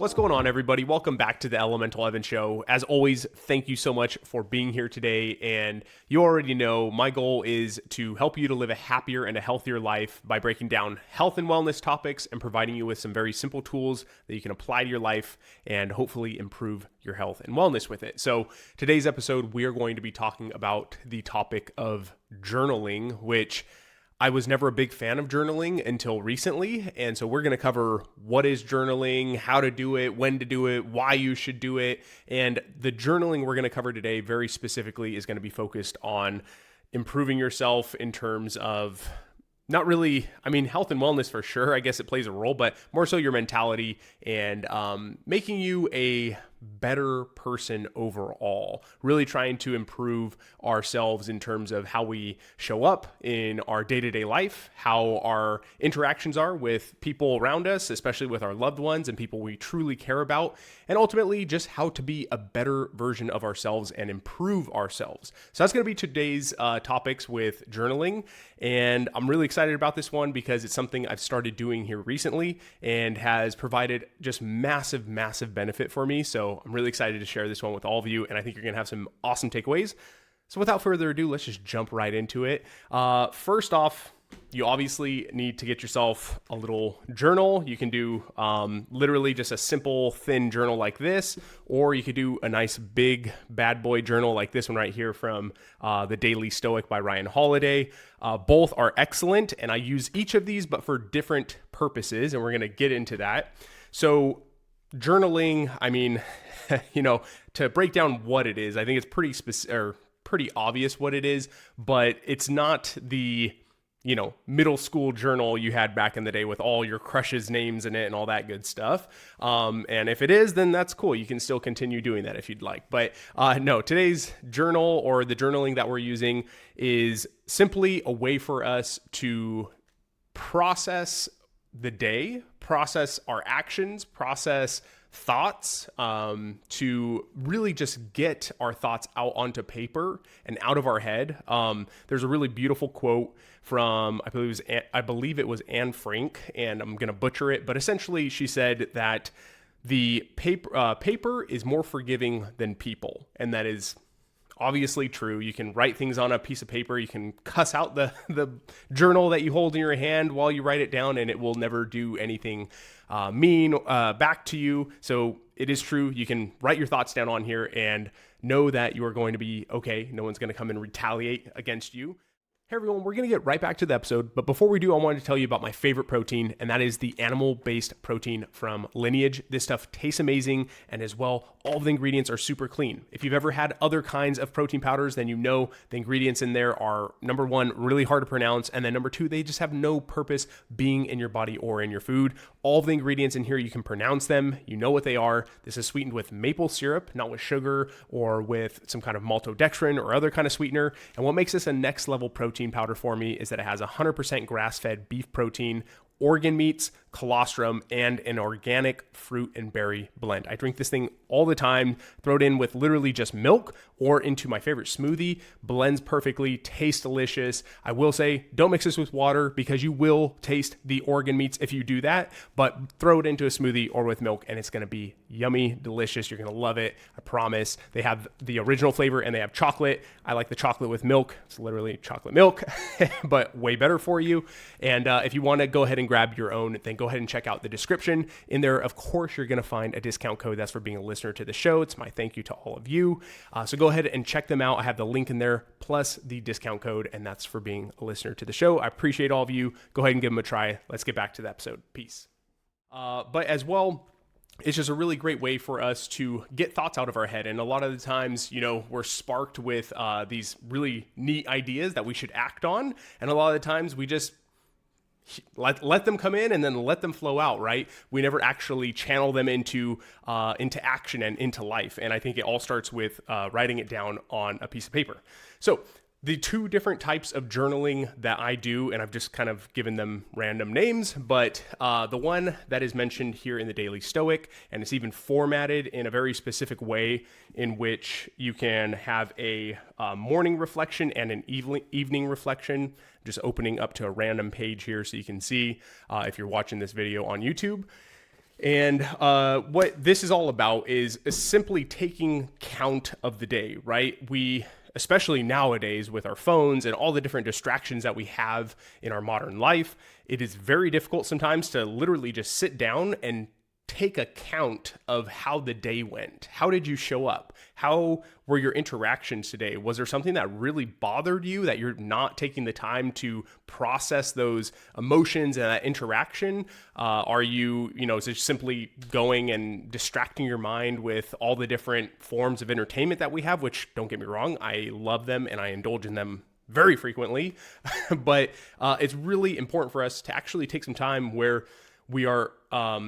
What's going on, everybody? Welcome back to the Elemental Evan Show. As always, thank you so much for being here today. And you already know my goal is to help you to live a happier and a healthier life by breaking down health and wellness topics and providing you with some very simple tools that you can apply to your life and hopefully improve your health and wellness with it. So today's episode, we are going to be talking about the topic of journaling, which I was never a big fan of journaling until recently. And so we're going to cover what is journaling, how to do it, when to do it, why you should do it. And the journaling we're going to cover today very specifically is going to be focused on improving yourself in terms of not really, health and wellness for sure. I guess it plays a role, but more so your mentality and making you a better person overall, really trying to improve ourselves in terms of how we show up in our day-to-day life, how our interactions are with people around us, especially with our loved ones and people we truly care about, and ultimately just how to be a better version of ourselves and improve ourselves. So that's going to be today's topics with journaling, and I'm really excited about this one because it's something I've started doing here recently and has provided just massive benefit for me. So I'm really excited to share this one with all of you, and I think you're going to have some awesome takeaways. So without further ado, let's just jump right into it. First off, you obviously need to get yourself a little journal. You can do literally just a simple, thin journal like this, or you could do a nice big bad boy journal like this one right here from The Daily Stoic by Ryan Holiday. Both are excellent, and I use each of these, but for different purposes, and we're going to get into that. So journaling, to break down what it is, I think it's pretty obvious what it is, but it's not the, middle school journal you had back in the day with all your crushes' names in it and all that good stuff. And if it is, then that's cool. You can still continue doing that if you'd like. But no, today's journal or the journaling that we're using is simply a way for us to process the day, process our actions, process thoughts, to really just get our thoughts out onto paper and out of our head. There's a really beautiful quote from, I believe it was Anne Frank, and I'm going to butcher it, but essentially she said that the paper is more forgiving than people. And that is obviously true. You can write things on a piece of paper. You can cuss out the journal that you hold in your hand while you write it down, and it will never do anything mean back to you. So it is true. You can write your thoughts down on here and know that you are going to be okay. No one's going to come and retaliate against you. Hey everyone, we're going to get right back to the episode, but before we do, I wanted to tell you about my favorite protein, and that is the animal-based protein from Lineage. This stuff tastes amazing, and as well, all of the ingredients are super clean. If you've ever had other kinds of protein powders, then you know the ingredients in there are, number one, really hard to pronounce, and then number two, they just have no purpose being in your body or in your food. All of the ingredients in here, you can pronounce them, you know what they are. This is sweetened with maple syrup, not with sugar or with some kind of maltodextrin or other kind of sweetener, and what makes this a next level protein powder for me is that it has 100% grass-fed beef protein, organ meats, colostrum, and an organic fruit and berry blend. I drink this thing all the time, throw it in with literally just milk or into my favorite smoothie, blends perfectly, tastes delicious. I will say, don't mix this with water because you will taste the organ meats if you do that, but throw it into a smoothie or with milk and it's gonna be yummy, delicious. You're gonna love it, I promise. They have the original flavor and they have chocolate. I like the chocolate with milk. It's literally chocolate milk, but way better for you. And if you wanna go ahead and grab your own, then go ahead and check out the description. In there, of course, you're going to find a discount code. That's for being a listener to the show. It's my thank you to all of you. So go ahead and check them out. I have the link in there plus the discount code, and that's for being a listener to the show. I appreciate all of you. Go ahead and give them a try. Let's get back to the episode. Peace. But as well, it's just a really great way for us to get thoughts out of our head. And a lot of the times, we're sparked with these really neat ideas that we should act on. And a lot of the times we just let them come in and then let them flow out, right? We never actually channel them into action and into life. And I think it all starts with writing it down on a piece of paper. So the two different types of journaling that I do, and I've just kind of given them random names, but the one that is mentioned here in the Daily Stoic, and it's even formatted in a very specific way in which you can have a morning reflection and an evening reflection, just opening up to a random page here so you can see if you're watching this video on YouTube. And what this is all about is simply taking count of the day, right? We, especially nowadays with our phones and all the different distractions that we have in our modern life, it is very difficult sometimes to literally just sit down and take account of how the day went. How did you show up? How were your interactions today? Was there something that really bothered you that you're not taking the time to process those emotions and that interaction? Are you, is it simply going and distracting your mind with all the different forms of entertainment that we have, which, don't get me wrong, I love them and I indulge in them very frequently, but it's really important for us to actually take some time where we are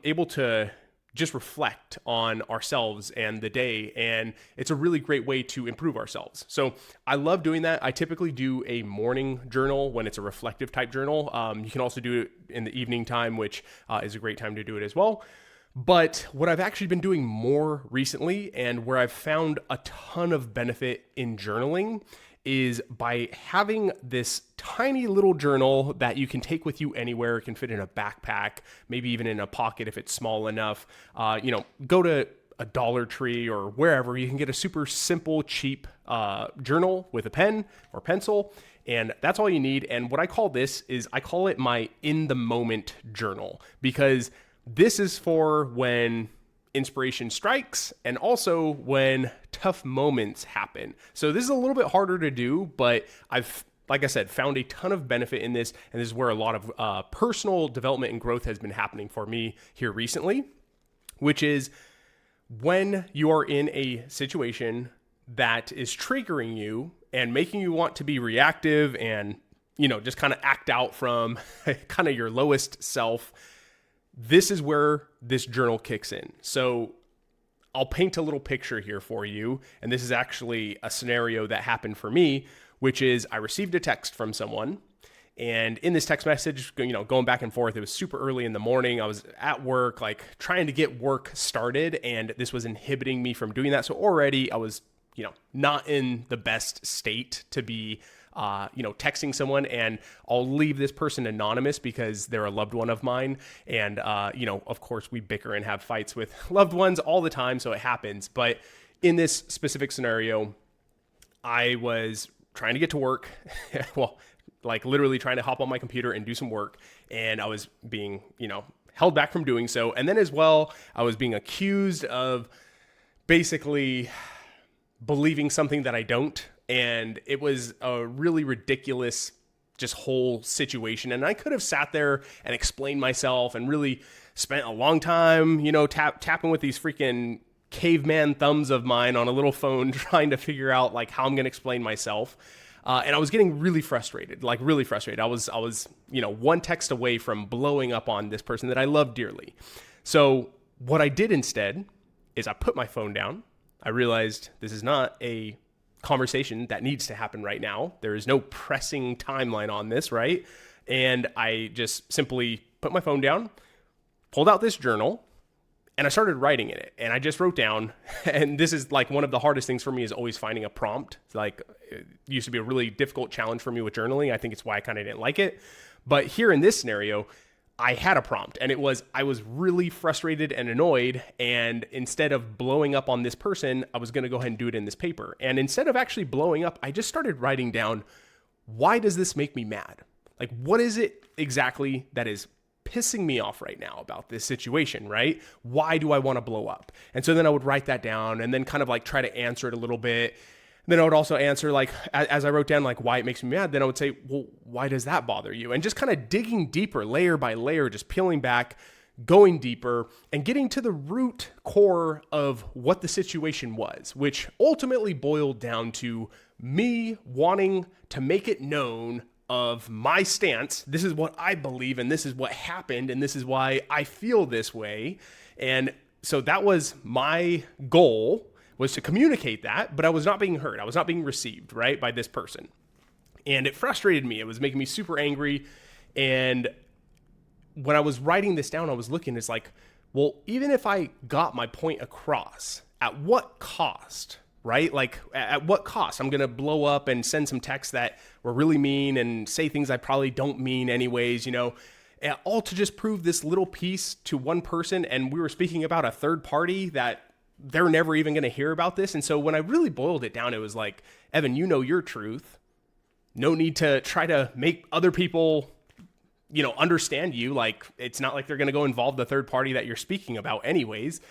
able to just reflect on ourselves and the day. And it's a really great way to improve ourselves. So I love doing that. I typically do a morning journal when it's a reflective type journal. You can also do it in the evening time, which is a great time to do it as well. But what I've actually been doing more recently, and where I've found a ton of benefit in journaling, is by having this tiny little journal that you can take with you anywhere. It can fit in a backpack, maybe even in a pocket if it's small enough. Go to a Dollar Tree or wherever. You can get a super simple, cheap journal with a pen or pencil, and that's all you need. And what I call this is I call it my in the moment journal, because this is for when inspiration strikes and also when tough moments happen. So this is a little bit harder to do, but I've, like I said, found a ton of benefit in this. And this is where a lot of personal development and growth has been happening for me here recently, which is when you are in a situation that is triggering you and making you want to be reactive and, just kind of act out from kind of your lowest self. This is where this journal kicks in. So I'll paint a little picture here for you. And this is actually a scenario that happened for me, which is I received a text from someone. And in this text message, going back and forth, it was super early in the morning. I was at work, like trying to get work started. And this was inhibiting me from doing that. So already I was, not in the best state to be texting someone. And I'll leave this person anonymous because they're a loved one of mine. And, of course we bicker and have fights with loved ones all the time. So it happens. But in this specific scenario, I was trying to get to work. Well, like literally trying to hop on my computer and do some work. And I was being, held back from doing so. And then as well, I was being accused of basically believing something that I don't. And it was a really ridiculous just whole situation. And I could have sat there and explained myself and really spent a long time, tapping with these freaking caveman thumbs of mine on a little phone, trying to figure out like how I'm going to explain myself. And I was getting really frustrated, I was, one text away from blowing up on this person that I love dearly. So what I did instead is I put my phone down. I realized this is not a conversation that needs to happen right now. There is no pressing timeline on this, right? And I just simply put my phone down, pulled out this journal, and I started writing in it. And I just wrote down, and this is like one of the hardest things for me is always finding a prompt. Like it used to be a really difficult challenge for me with journaling. I think it's why I kind of didn't like it. But here in this scenario, I had a prompt, and I was really frustrated and annoyed. And instead of blowing up on this person, I was going to go ahead and do it in this paper. And instead of actually blowing up, I just started writing down, why does this make me mad? Like, what is it exactly that is pissing me off right now about this situation, right? Why do I want to blow up? And so then I would write that down and then kind of like try to answer it a little bit. Then I would also answer, like, as I wrote down, like, why it makes me mad, then I would say, well, why does that bother you? And just kind of digging deeper, layer by layer, just peeling back, going deeper, and getting to the root core of what the situation was, which ultimately boiled down to me wanting to make it known of my stance. This is what I believe, and this is what happened, and this is why I feel this way. And so that was my goal, was to communicate that, but I was not being heard. I was not being received, right, by this person. And it frustrated me. It was making me super angry. And when I was writing this down, I was looking, it's like, well, even if I got my point across, at what cost, right? Like, at what cost? I'm going to blow up and send some texts that were really mean and say things I probably don't mean anyways, all to just prove this little piece to one person. And we were speaking about a third party that they're never even going to hear about this. And so when I really boiled it down, it was like, Evan, you know your truth. No need to try to make other people, understand you. Like, it's not like they're going to go involve the third party that you're speaking about anyways.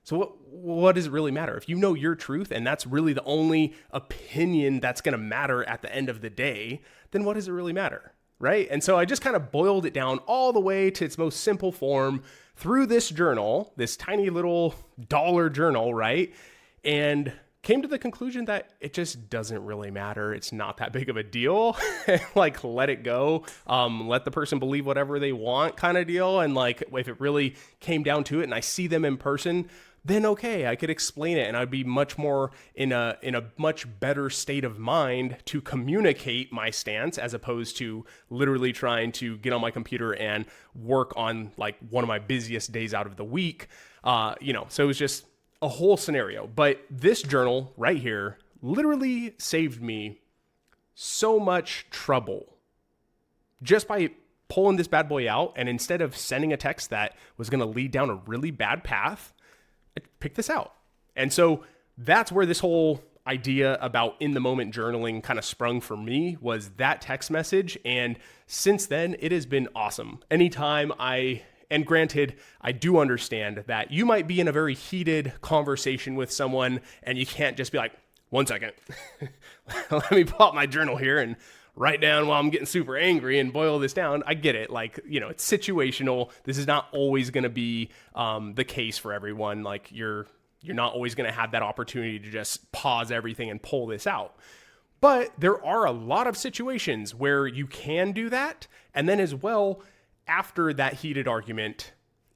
So what does it really matter? If you know your truth and that's really the only opinion that's going to matter at the end of the day, then what does it really matter? Right? And so I just kind of boiled it down all the way to its most simple form through this journal, this tiny little dollar journal, right? And came to the conclusion that it just doesn't really matter. It's not that big of a deal. Like, let it go. Let the person believe whatever they want kind of deal. And like, if it really came down to it and I see them in person, then okay, I could explain it and I'd be much more in a much better state of mind to communicate my stance as opposed to literally trying to get on my computer and work on like one of my busiest days out of the week. So it was just a whole scenario. But this journal right here literally saved me so much trouble just by pulling this bad boy out. And instead of sending a text that was going to lead down a really bad path, I picked this out. And so that's where this whole idea about in the moment journaling kind of sprung for me, was that text message. And since then, it has been awesome. Anytime and granted, I do understand that you might be in a very heated conversation with someone and you can't just be like, 1 second, let me pull out my journal here and write down while I'm getting super angry and boil this down. I get it. Like, it's situational. This is not always going to be the case for everyone. Like, you're not always going to have that opportunity to just pause everything and pull this out. But there are a lot of situations where you can do that. And then as well, after that heated argument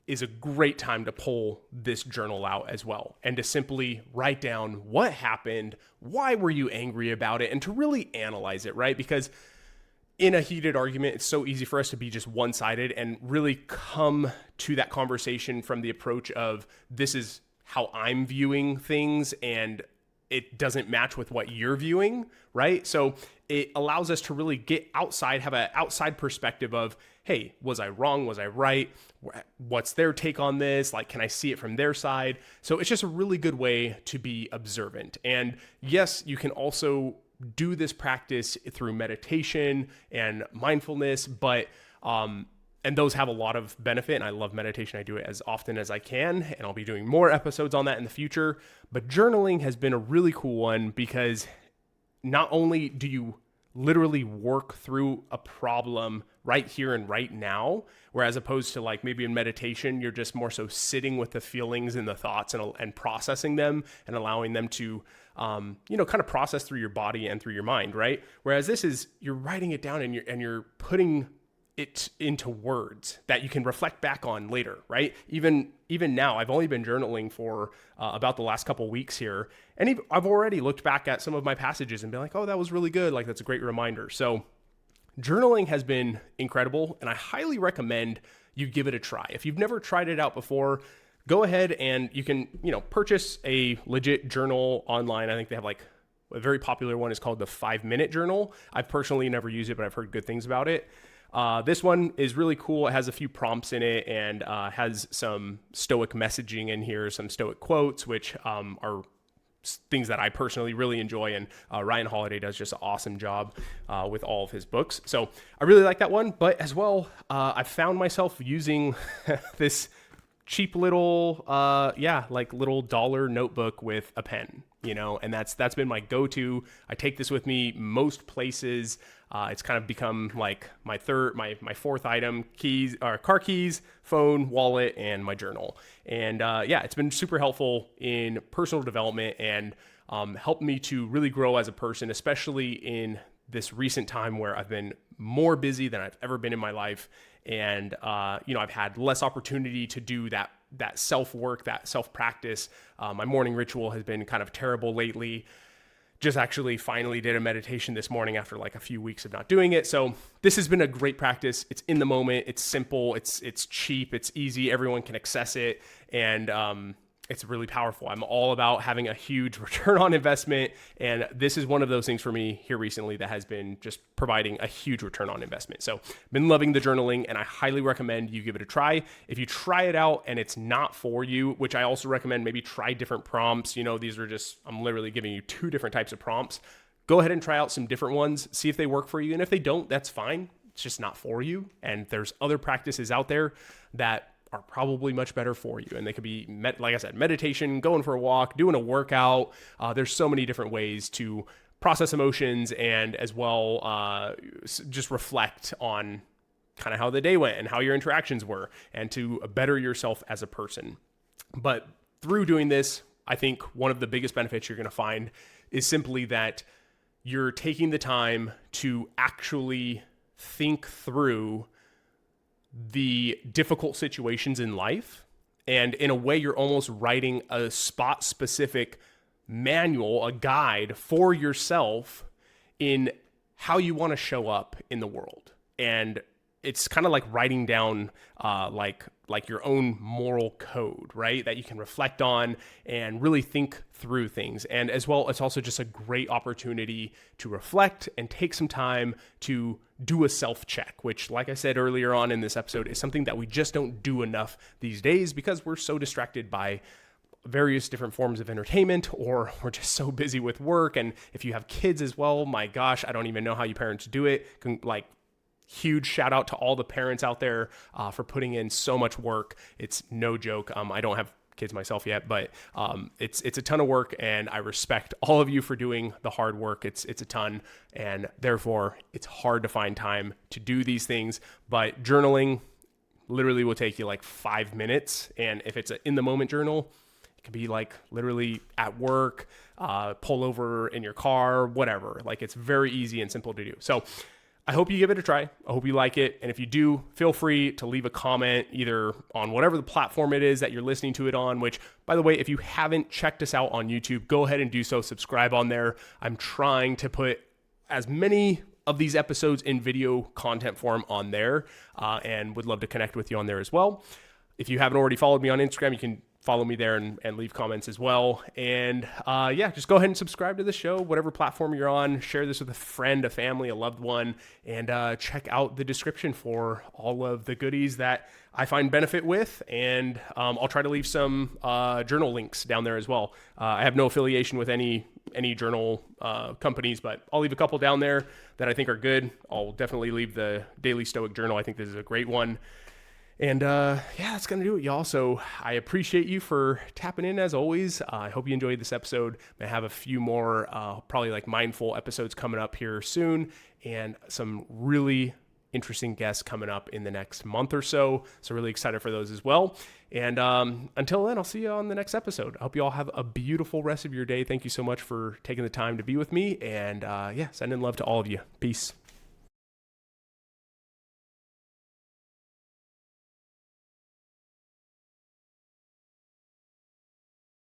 is a great time to pull this journal out as well and to simply write down what happened, why were you angry about it, and to really analyze it, right? Because in a heated argument, it's so easy for us to be just one-sided and really come to that conversation from the approach of, this is how I'm viewing things and it doesn't match with what you're viewing, right? So it allows us to really get outside, have an outside perspective of, hey, was I wrong? Was I right? What's their take on this? Like, can I see it from their side? So it's just a really good way to be observant. And yes, you can also do this practice through meditation and mindfulness, but and those have a lot of benefit, and I love meditation. I do it as often as I can, and I'll be doing more episodes on that in the future. But journaling has been a really cool one because not only do you literally work through a problem right here and right now, whereas opposed to like maybe in meditation, you're just more so sitting with the feelings and the thoughts and processing them and allowing them to, kind of process through your body and through your mind, right? Whereas this is, you're writing it down and you're putting it into words that you can reflect back on later, right? Even now, I've only been journaling for about the last couple weeks here, and I've already looked back at some of my passages and been like, oh, that was really good. Like, that's a great reminder. So journaling has been incredible, and I highly recommend you give it a try. If you've never tried it out before, go ahead and you can, purchase a legit journal online. I think they have like a very popular one is called the 5-minute journal. I've personally never used it, but I've heard good things about it. This one is really cool. It has a few prompts in it and has some stoic messaging in here, some stoic quotes, which are things that I personally really enjoy. And Ryan Holiday does just an awesome job with all of his books. So I really like that one. But as well, I found myself using this cheap little, little dollar notebook with a pen, and that's been my go-to. I take this with me most places. It's kind of become like my fourth item: keys, or car keys, phone, wallet, and my journal. And it's been super helpful in personal development and helped me to really grow as a person, especially in this recent time where I've been more busy than I've ever been in my life. And, I've had less opportunity to do that self-work, that self-practice. My morning ritual has been kind of terrible lately. Just actually finally did a meditation this morning after like a few weeks of not doing it. So this has been a great practice. It's in the moment. It's simple. It's cheap. It's easy. Everyone can access it. And, it's really powerful. I'm all about having a huge return on investment. And this is one of those things for me here recently that has been just providing a huge return on investment. So I've been loving the journaling, and I highly recommend you give it a try. If you try it out and it's not for you, which I also recommend, maybe try different prompts. These are just, I'm literally giving you 2 different types of prompts. Go ahead and try out some different ones, see if they work for you. And if they don't, that's fine. It's just not for you. And there's other practices out there that are probably much better for you. And they could be, like I said, meditation, going for a walk, doing a workout. There's so many different ways to process emotions and as well just reflect on kind of how the day went and how your interactions were and to better yourself as a person. But through doing this, I think one of the biggest benefits you're going to find is simply that you're taking the time to actually think through the difficult situations in life. And in a way, you're almost writing a spot specific manual, a guide for yourself in how you want to show up in the world. And it's kind of like writing down like your own moral code, right? That you can reflect on and really think through things. And as well, it's also just a great opportunity to reflect and take some time to do a self-check, which, like I said earlier on in this episode, is something that we just don't do enough these days because we're so distracted by various different forms of entertainment, or we're just so busy with work. And if you have kids as well, my gosh, I don't even know how you parents do it. Huge shout out to all the parents out there for putting in so much work. It's no joke. I don't have kids myself yet, but it's a ton of work, and I respect all of you for doing the hard work. It's a ton, and therefore it's hard to find time to do these things. But journaling literally will take you like 5 minutes, and if it's an in the moment journal, it could be like literally at work, pull over in your car, whatever. Like, it's very easy and simple to do. So I hope you give it a try. I hope you like it. And if you do, feel free to leave a comment either on whatever the platform it is that you're listening to it on, which, by the way, if you haven't checked us out on YouTube, go ahead and do so. Subscribe on there. I'm trying to put as many of these episodes in video content form on there, and would love to connect with you on there as well. If you haven't already followed me on Instagram, you can follow me there and leave comments as well. And just go ahead and subscribe to the show, whatever platform you're on. Share this with a friend, a family, a loved one, and check out the description for all of the goodies that I find benefit with. And I'll try to leave some journal links down there as well. I have no affiliation with any journal companies, but I'll leave a couple down there that I think are good. I'll definitely leave the Daily Stoic Journal. I think this is a great one. And that's going to do it, y'all. So I appreciate you for tapping in as always. I hope you enjoyed this episode. I have a few more probably like mindful episodes coming up here soon, and some really interesting guests coming up in the next month or so. So really excited for those as well. And until then, I'll see you on the next episode. I hope you all have a beautiful rest of your day. Thank you so much for taking the time to be with me. And sending love to all of you. Peace.